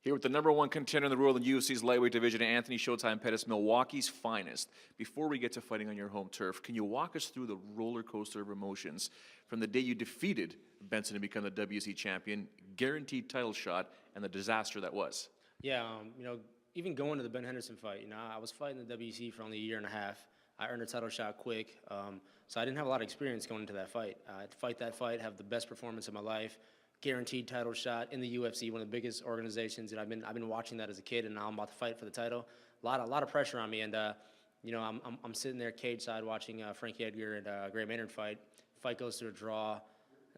Here with the #1 contender in the world in UFC's lightweight division, Anthony Showtime Pettis, Milwaukee's finest. Before we get to fighting on your home turf, can you walk us through the roller coaster of emotions from the day you defeated Benson to become the WC champion, guaranteed title shot, and the disaster that was? Yeah, even going to the Ben Henderson fight, I was fighting the WC for only a year and a half. I earned a title shot quick, so I didn't have a lot of experience going into that fight. I'd fight that fight, have the best performance of my life, guaranteed title shot in the UFC, one of the biggest organizations, and I've been watching that as a kid, and now I'm about to fight for the title. A lot of pressure on me, and I'm sitting there cage side watching Frankie Edgar and Gray Maynard fight. Fight goes to a draw.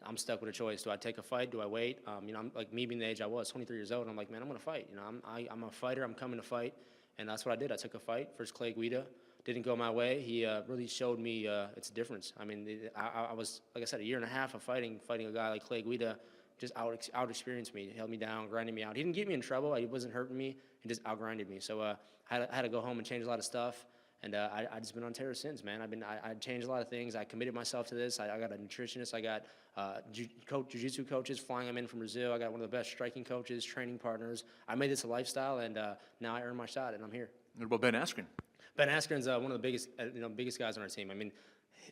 I'm stuck with a choice. Do I take a fight? Do I wait? I'm like me being the age I was, 23 years old, and I'm like, man, I'm gonna fight. I'm a fighter. I'm coming to fight, and that's what I did. I took a fight versus Clay Guida. Didn't go my way. He really showed me its difference. I mean, I was, like I said, a year and a half of fighting a guy like Clay Guida. Just out-experienced me, held me down, grinded me out. He didn't get me in trouble. He wasn't hurting me. He just out-grinded me. So I had to go home and change a lot of stuff. And I just been on terror since, man. I changed a lot of things. I committed myself to this. I got a nutritionist. I got jiu-jitsu coaches, flying them in from Brazil. I got one of the best striking coaches, training partners. I made this a lifestyle, and now I earned my shot, and I'm here. What about Ben Askren? Ben Askren's one of the biggest guys on our team. I mean,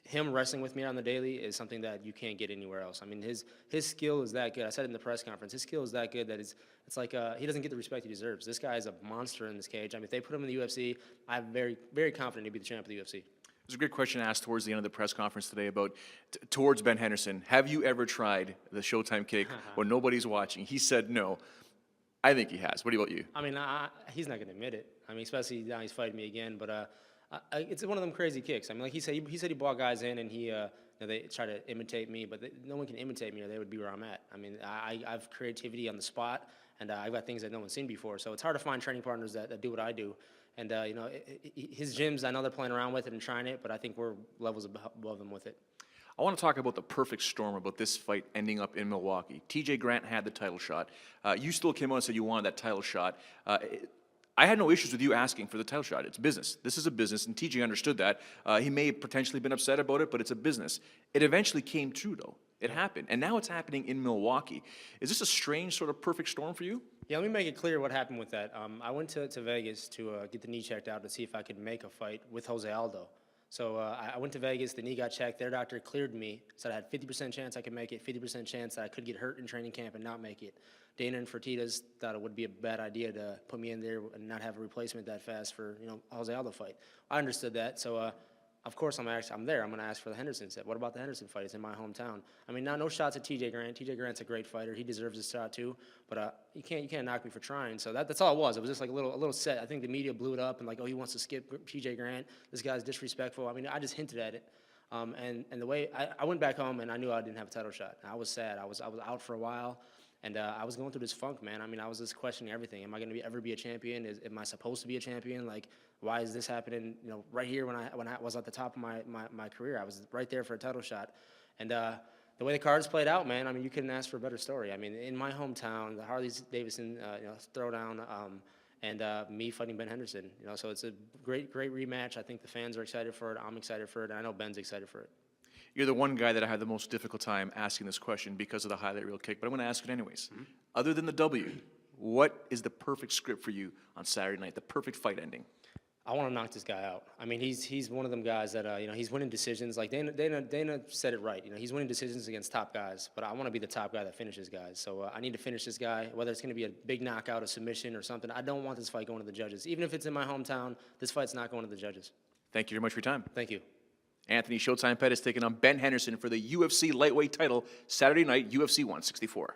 him wrestling with me on the daily is something that you can't get anywhere else. I mean, his skill is that good. I said it in the press conference. His skill is that good that it's like he doesn't get the respect he deserves. This guy is a monster in this cage. I mean, if they put him in the UFC, I'm very, very confident he'd be the champ of the UFC. There's a great question asked towards the end of the press conference today about towards Ben Henderson. Have you ever tried the Showtime kick when nobody's watching? He said no. I think he has. What about you? I mean, he's not going to admit it. I mean, especially now he's fighting me again. But it's one of them crazy kicks. I mean, like he said he brought guys in and they try to imitate me, but no one can imitate me or they would be where I'm at. I mean, I have creativity on the spot, and I've got things that no one's seen before. So it's hard to find training partners that do what I do. And his gyms, I know they're playing around with it and trying it, but I think we're levels above them with it. I want to talk about the perfect storm about this fight ending up in Milwaukee. TJ Grant had the title shot. You still came out and said you wanted that title shot. I had no issues with you asking for the title shot. It's business. This is a business, and TJ understood that. He may have potentially been upset about it, but it's a business. It eventually came true, though. It happened, and now it's happening in Milwaukee. Is this a strange sort of perfect storm for you? Yeah, let me make it clear what happened with that. I went to Vegas to get the knee checked out to see if I could make a fight with Jose Aldo. So I went to Vegas, the knee got checked, their doctor cleared me, said I had 50% chance I could make it, 50% chance that I could get hurt in training camp and not make it. Dana and Fertitas thought it would be a bad idea to put me in there and not have a replacement that fast for, Jose Aldo fight. I understood that, so of course I'm there. I'm going to ask for the Henderson set. What about the Henderson fight? It's in my hometown. I mean, no shots at TJ Grant. TJ Grant's a great fighter. He deserves a shot too, but you can't knock me for trying. So that's all it was. It was just like a little set. I think the media blew it up and like, oh, he wants to skip TJ Grant. This guy's disrespectful. I mean, I just hinted at it. And the way I went back home and I knew I didn't have a title shot. I was sad. I was out for a while. And I was going through this funk, man. I mean, I was just questioning everything. Am I going to ever be a champion? Am I supposed to be a champion? Like, why is this happening? Right here when I was at the top of my career, I was right there for a title shot. And the way the cards played out, man, I mean, you couldn't ask for a better story. I mean, in my hometown, the Harley-Davidson throwdown, and me fighting Ben Henderson. So it's a great rematch. I think the fans are excited for it. I'm excited for it. And I know Ben's excited for it. You're the one guy that I had the most difficult time asking this question because of the highlight reel kick, but I'm going to ask it anyways. Mm-hmm. Other than the W, what is the perfect script for you on Saturday night, the perfect fight ending? I want to knock this guy out. I mean, he's one of them guys that, he's winning decisions. Like Dana said it right. He's winning decisions against top guys, but I want to be the top guy that finishes guys. So I need to finish this guy, whether it's going to be a big knockout, a submission, or something. I don't want this fight going to the judges. Even if it's in my hometown, this fight's not going to the judges. Thank you very much for your time. Thank you. Anthony Showtime Pettis taking on Ben Henderson for the UFC lightweight title Saturday night, UFC 164.